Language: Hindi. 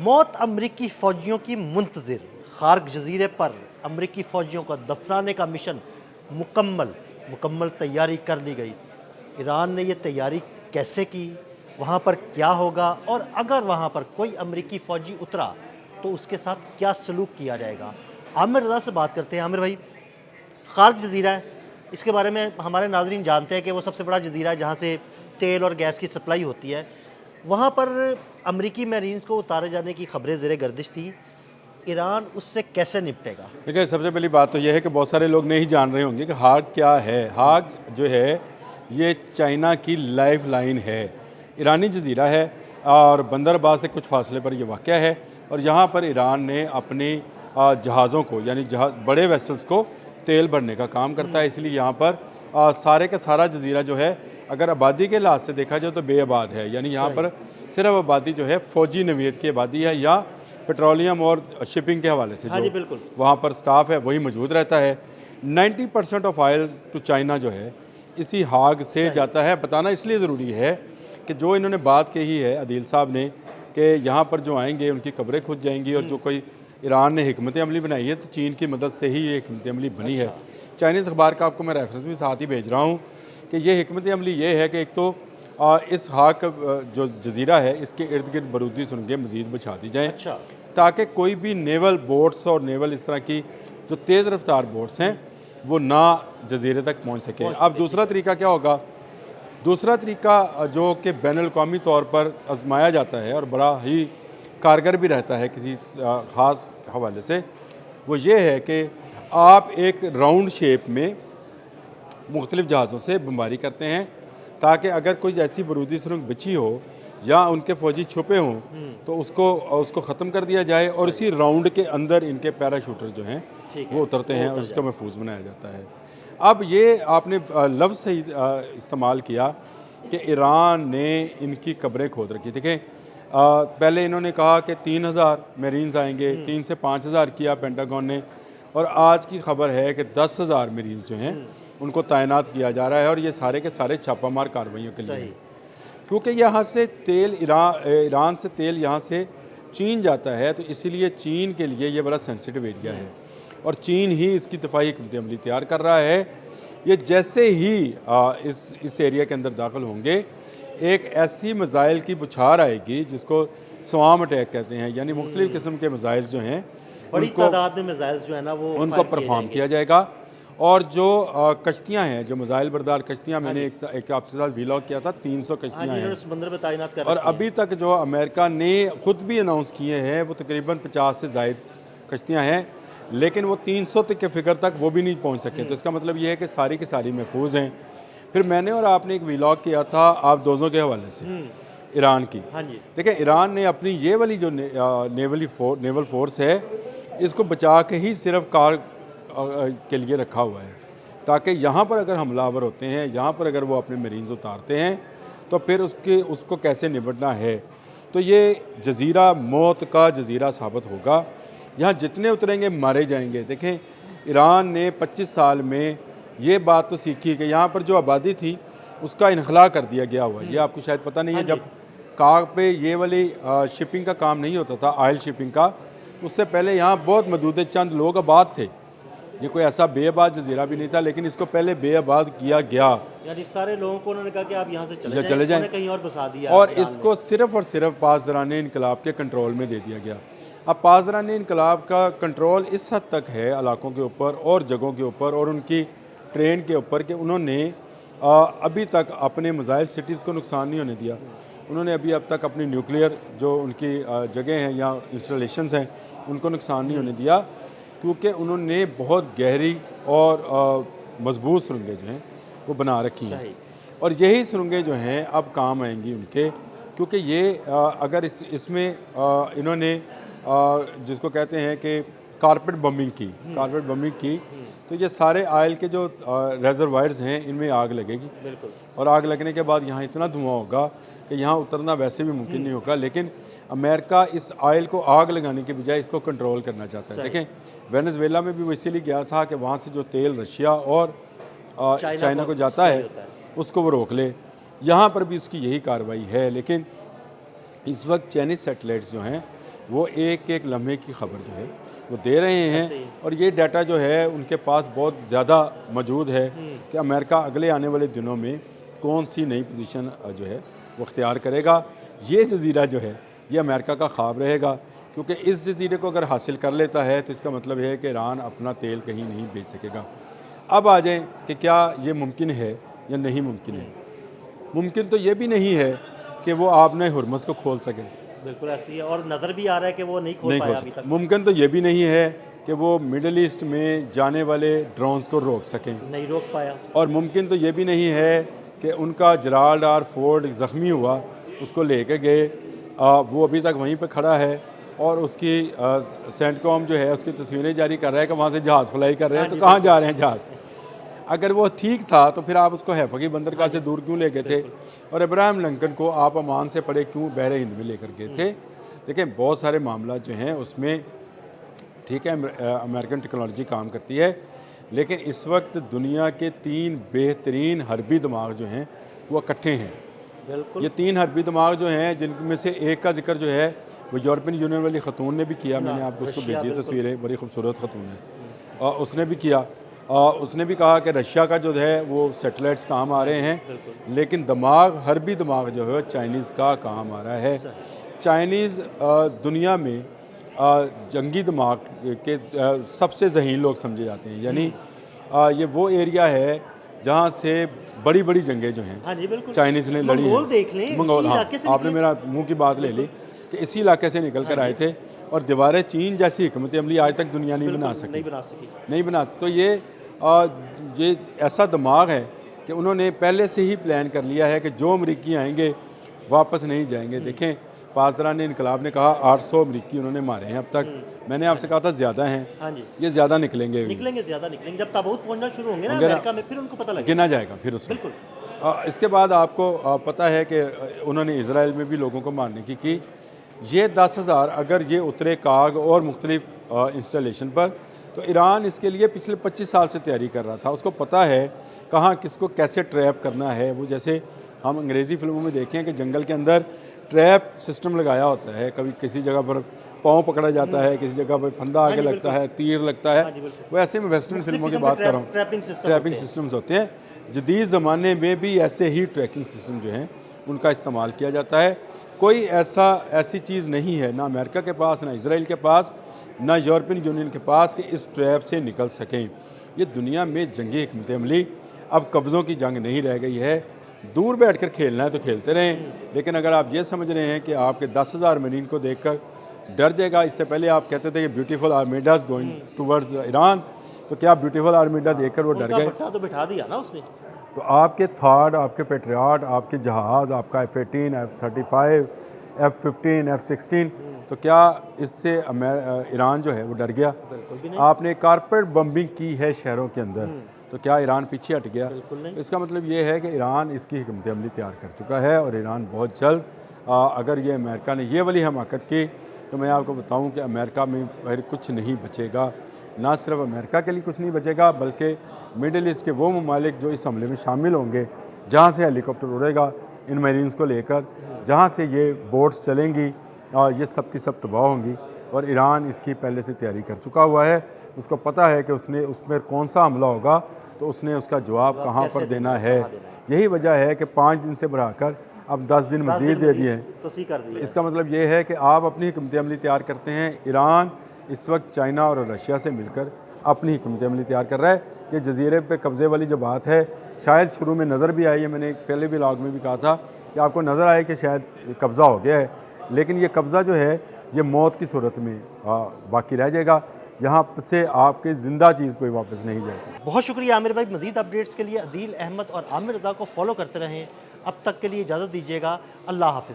मौत अमरीकी फ़ौजियों की मुंतज़िर, खार्क जजीरे पर अमरीकी फ़ौजियों को दफनाने का मिशन मुकम्मल तैयारी कर ली गई। ईरान ने ये तैयारी कैसे की, वहाँ पर क्या होगा और अगर वहाँ पर कोई अमरीकी फ़ौजी उतरा तो उसके साथ क्या सलूक किया जाएगा। आमिर रज़ा से बात करते हैं। आमिर भाई, खार्क जजीरा है, इसके बारे में हमारे नाज़रीन जानते हैं कि वो सबसे बड़ा जजीरा है जहाँ से तेल और गैस की सप्लाई होती है। वहाँ पर अमरीकी मैरीन्स को उतारे जाने की खबरें ज़ेरे गर्दिश थी। ईरान उससे कैसे निपटेगा? देखिए, सबसे पहली बात तो यह है कि बहुत सारे लोग नहीं जान रहे होंगे कि हाग क्या है। हाग जो है ये चाइना की लाइफ लाइन है, ईरानी जजीरा है और बंदरगाह से कुछ फासले पर यह वाक़या है। और यहाँ पर ईरान ने अपने जहाज़ों को यानी बड़े वेसल्स को तेल भरने का काम करता है। इसलिए यहाँ पर सारे का सारा जजीरा जो है अगर आबादी के लिहाज से देखा जाए तो बेआबाद है। यानी यहाँ पर सिर्फ आबादी जो है फ़ौजी नवीयत की आबादी है या पेट्रोलियम और शिपिंग के हवाले से जो बिल्कुल वहाँ पर स्टाफ है वही मौजूद रहता है। 90% ऑफ ऑयल टू चाइना जो है इसी हाग से जाता है। बताना इसलिए ज़रूरी है कि जो इन्होंने बात कही है अदील साहब ने कि यहाँ पर जो आएंगे उनकी कब्रें खुद जाएंगी, और जो कोई ईरान ने हिकमत अमली बनाई है तो चीन की मदद से ही ये हिकमत अमली बनी है। चाइनीज़ अखबार का आपको मैं रेफरेंस भी साथ ही भेज रहा हूँ कि ये हिकमत अमली ये है कि एक तो इस हाग जो जजीरा है इसके इर्द गिर्द बारूदी सुरंगें मज़ीद बिछा दी जाएँ ताकि कोई भी नेवल बोट्स और नेवल इस तरह की जो तेज़ रफ्तार बोट्स हैं वो ना जजीरे तक पहुँच सके। अब दूसरा तरीका क्या होगा? दूसरा तरीका जो कि बैनुल-अक़वामी तौर पर आजमाया जाता है और बड़ा ही कारगर भी रहता है किसी ख़ास हवाले से, वो ये है कि आप एक राउंड शेप में मुख्तलिफ़ जहाज़ों से बमबारी करते हैं ताकि अगर कोई ऐसी बारूदी सुरंग बिछी हो या उनके फ़ौजी छुपे हों तो उसको ख़त्म कर दिया जाए और इसी राउंड के अंदर इनके पैराशूटर जो हैं वो उतरते हैं और उसका महफूज बनाया जाता है। अब ये आपने लफ्ज़ सही इस्तेमाल किया कि ईरान ने इनकी कब्रें खोद रखी। देखें, पहले इन्होंने कहा कि 3000 मेरीन्स आएंगे, 3 से 5000 किया पेंटागन ने, और आज की खबर है कि 10,000 मेरीन्स जो हैं उनको तैनात किया जा रहा है। और ये सारे के सारे छापामार कार्रवाइयों के लिए, क्योंकि यहाँ से तेल ईरान से तेल यहाँ से चीन जाता है तो इसीलिए चीन के लिए ये बड़ा सेंसिटिव एरिया है और चीन ही इसकी दफाई हिकमत अमली तैयार कर रहा है। ये जैसे ही इस एरिया के अंदर दाखिल होंगे एक ऐसी मिसाइल की बुछार आएगी जिसको स्वाम अटैक कहते हैं, यानी मुख्तलिफ़ किस्म के मिसाइल्स जो हैं बड़ी तादाद में मिसाइल्स जो है ना वो उनको परफॉर्म किया जाएगा। और जो कश्तियाँ हैं, जो मिसाइल बरदार कश्तियाँ, मैंने एक आपसे साथ व्लॉग किया था, 300 कश्तियाँ हैं समुद्र में तैनात कर और अभी तक जो अमेरिका ने खुद भी अनाउंस किए हैं वो तकरीबन 50 से ज़ायद कश्तियाँ हैं, लेकिन वो 300 तक के फिगर तक वो भी नहीं पहुँच सके। तो इसका मतलब ये है कि सारी की सारी महफूज हैं। फिर मैंने और आपने एक व्लॉग किया था आप दोनों के हवाले से ईरान की। देखिए, ईरान ने अपनी ये वाली जो नेवल फोर्स है इसको बचा के ही सिर्फ कार के लिए रखा हुआ है ताकि यहाँ पर अगर हमलावर होते हैं, यहाँ पर अगर वो अपने मरीज़ उतारते हैं तो फिर उसको कैसे निपटना है। तो ये जजीरा मौत का जजीरा साबित होगा, यहाँ जितने उतरेंगे मारे जाएंगे। देखें, ईरान ने 25 साल में ये बात तो सीखी कि यहाँ पर जो आबादी थी उसका इनखला कर दिया गया हुआ है। ये आपको शायद पता नहीं है, जब काग पे ये वाली शिपिंग का काम नहीं होता था, ऑयल शिपिंग का, उससे पहले यहाँ बहुत मदूद चंद लोग आबाद थे। ये कोई ऐसा बेआबाद जजीरा भी नहीं था, लेकिन इसको पहले बेआबाद किया गया। यानी सारे लोगों को उन्होंने कहा कि आप यहाँ से चले जाएं, कहीं और बसा दिया और इसको सिर्फ और सिर्फ पासदारान इनकलाब के कंट्रोल में दे दिया गया। अब पासदारान इनकलाब का कंट्रोल इस हद तक है इलाकों के ऊपर और जगहों के ऊपर और उनकी ट्रेन के ऊपर कि उन्होंने अभी तक अपने मिसाइल सिटीज़ को नुकसान नहीं होने दिया। उन्होंने अभी अब तक अपनी न्यूक्लियर जो उनकी जगह हैं या इंस्टॉलेशंस हैं उनको नुकसान नहीं होने दिया, क्योंकि उन्होंने बहुत गहरी और मजबूत सुरंगें जो हैं वो बना रखी हैं। और यही सुरंगें जो हैं अब काम आएंगी उनके, क्योंकि ये अगर इसमें इन्होंने जिसको कहते हैं कि कारपेट बमिंग की तो ये सारे ऑयल के जो रेजरवायर्स हैं इनमें आग लगेगी और आग लगने के बाद यहाँ इतना धुआं होगा कि यहाँ उतरना वैसे भी मुमकिन नहीं होगा। लेकिन अमेरिका इस ऑयल को आग लगाने के बजाय इसको कंट्रोल करना चाहता है। देखें, वेनेजुएला में भी वो इसीलिए गया था कि वहाँ से जो तेल रशिया और चाइना को जाता है उसको वो रोक ले। यहाँ पर भी उसकी यही कार्रवाई है। लेकिन इस वक्त चाइनीज़ सैटेलाइट्स जो हैं वो एक एक लम्हे की खबर जो है वो दे रहे हैं। ऐसे ही। और ये डाटा जो है उनके पास बहुत ज़्यादा मौजूद है कि अमेरिका अगले आने वाले दिनों में कौन सी नई पोजीशन जो है वो अख्तियार करेगा। ये जजीरा जो है ये अमेरिका का ख्वाब रहेगा, क्योंकि इस जजीरे को अगर हासिल कर लेता है तो इसका मतलब है कि ईरान अपना तेल कहीं नहीं बेच सकेगा। अब आ जाएँ कि क्या ये मुमकिन है या नहीं मुमकिन है। मुमकिन तो ये भी नहीं है कि वो आपने हुर्मुज़ को खोल सके, बिल्कुल ऐसी है, और नज़र भी आ रहा है कि वो नहीं खोल नहीं पाया खोल अभी सके। तक। मुमकिन तो ये भी नहीं है कि वो मिडल ईस्ट में जाने वाले ड्रोन्स को रोक सकें। नहीं रोक पाया। और मुमकिन तो ये भी नहीं है कि उनका जराल्ड आर फोर्ड ज़ख्मी हुआ, उसको लेके गए, वो अभी तक वहीं पे खड़ा है और उसकी सेंटकॉम जो है उसकी तस्वीरें जारी कर रहा है कि वहाँ से जहाज़ फ्लाई कर रहे हैं। हाँ तो जी, कहाँ जा रहे हैं जहाज़? अगर वो ठीक था तो फिर आप उसको हैफा की बंदरगाह से दूर क्यों ले गए थे, और इब्राहिम लिंकन को आप अमान से परे क्यों बहरे हिंद में लेकर गए थे? देखें, बहुत सारे मामला जो हैं उसमें ठीक है अमेरिकन टेक्नोलॉजी काम करती है, लेकिन इस वक्त दुनिया के 3 बेहतरीन हरबी दिमाग जो हैं वो इकट्ठे हैं। बिल्कुल। ये 3 हरबी दिमाग जो हैं जिनमें से एक का जिक्र जो है वो यूरोपियन यूनियन वाली खतून ने भी किया, मैंने आपको उसको रशिया, भेजी है बिल्कुल। तस्वीरें, बड़ी खूबसूरत खतून है, और उसने भी किया। उसने भी कहा कि रशिया का जो है वो सैटेलाइट्स काम आ रहे हैं, बिल्कुल। लेकिन दिमाग हरबी दिमाग जो है चाइनीज़ का काम आ रहा है। चाइनीज़ दुनिया में जंगी दिमाग के सबसे ज़हीन लोग समझे जाते हैं, यानी ये वो एरिया है जहाँ से बड़ी बड़ी जंगें जो हैं हाँ जी, बिल्कुल। चाइनीज़ ने लड़ी मंगोल हैं। देख लें, मंगोल, इसी हाँ, इलाके से आपने निकले। मेरा मुंह की बात ले ली कि इसी इलाके से निकल कर आए थे, और दीवारें चीन जैसी हिकमत अमली आज तक दुनिया नहीं बना सकी, नहीं बना सकी। नहीं बना। तो ये ऐसा दिमाग है कि उन्होंने पहले से ही प्लान कर लिया है कि जो अमरीकी आएंगे वापस नहीं जाएंगे। देखें, पासदारान इनकलाब ने कहा 800 अमरीकी उन्होंने मारे हैं अब तक। मैंने आपसे कहा था ज़्यादा हैं, हाँ जी, ये ज़्यादा निकलेंगे अभी। निकलेंगे, ज़्यादा निकलेंगे। जब ताबूत पहुंचना शुरू होंगे ना होंगे ना, अमेरिका में, फिर उनको पता लगेगा। गिना जाएगा फिर उसमें। बिल्कुल। इसके बाद आपको पता है कि उन्होंने इसराइल में भी लोगों को मारने की। ये 10,000 अगर ये उतरे काग और मुख्तलिफ इंस्टॉलेशन पर, तो ईरान इसके लिए पिछले 25 साल से तैयारी कर रहा था। उसको पता है कहाँ किसको कैसे ट्रैप करना है। वो जैसे हम अंग्रेज़ी फिल्मों में देखें कि जंगल के अंदर ट्रैप सिस्टम लगाया होता है, कभी किसी जगह पर पाँव पकड़ा जाता है, किसी जगह पर फंदा आगे लगता है, तीर लगता है। वो ऐसे में वेस्टर्न फिल्मों की बात कर रहा हूँ, ट्रैपिंग सिस्टम्स होते हैं। जदीद ज़माने में भी ऐसे ही ट्रैकिंग सिस्टम जो हैं उनका इस्तेमाल किया जाता है। कोई ऐसी चीज़ नहीं है, ना अमेरिका के पास, ना इसराइल के पास, ना यूरोपियन यूनियन के पास कि इस ट्रैप से निकल सकें। ये दुनिया में जंगी हिकमत अमली, अब कब्ज़ों की जंग नहीं रह गई है। दूर बैठकर खेलना है तो खेलते रहें, लेकिन अगर आप ये समझ रहे हैं कि आपके 10,000 मरीन को देखकर डर जाएगा। इससे पहले आप कहते थे कि ब्यूटीफुल आर्मीडाज गोइंग टूवर्ड्स ईरान, तो क्या ब्यूटीफुल आर्मीडा देखकर वो डर गए? भट्टा तो बिठा दिया ना उसने। तो आपके थाड, आपके पेट्रियाट, आपके जहाज़, आपका F-18, F-35, F-15, F-16, तो क्या इससे ईरान जो है वो डर गया? बिल्कुल भी नहीं। आपने कारपेट बम्बिंग की है शहरों के अंदर, तो क्या ईरान पीछे हट गया? बिल्कुल नहीं। इसका मतलब ये है कि ईरान इसकी हिकमत अमली तैयार कर चुका है, और ईरान बहुत जल्द अगर ये अमेरिका ने ये वाली हमाकत की तो मैं आपको बताऊं कि अमेरिका में फिर कुछ नहीं बचेगा। ना सिर्फ अमेरिका के लिए कुछ नहीं बचेगा, बल्कि मिडिल ईस्ट के वो ममालिक जो इस हमले में शामिल होंगे, जहाँ से हेलीकॉप्टर उड़ेगा इन मरीन्स को लेकर, जहाँ से ये बोट्स चलेंगी, और ये सब की सब तबाह होंगी। और ईरान इसकी पहले से तैयारी कर चुका हुआ है। उसको पता है कि उसने उस पर कौन सा हमला होगा, तो उसने उसका जवाब कहाँ पर देना है। यही वजह है कि 5 दिन से बढ़ाकर अब 10 दिन मज़ीद दे दिए हैं। तो सी कर दिया। इसका मतलब ये है कि आप अपनी हिकमत अमली तैयार करते हैं। ईरान इस वक्त चाइना और रशिया से मिलकर अपनी हिकमत अमली तैयार कर रहा है। ये जजीरे पे कब्ज़े वाली जो बात है, शायद शुरू में नज़र भी आई है, मैंने पहले भी लॉग में भी कहा था कि आपको नज़र आए कि शायद कब्ज़ा हो गया है, लेकिन ये कब्ज़ा जो है ये मौत की सूरत में बाकी रह जाएगा। यहाँ से आपके ज़िंदा चीज़ कोई वापस नहीं जाएगी। बहुत शुक्रिया आमिर भाई। मज़ीद अपडेट्स के लिए अदील अहमद और आमिर रज़ा को फॉलो करते रहें। अब तक के लिए इजाज़त दीजिएगा। अल्लाह हाफ़िज़।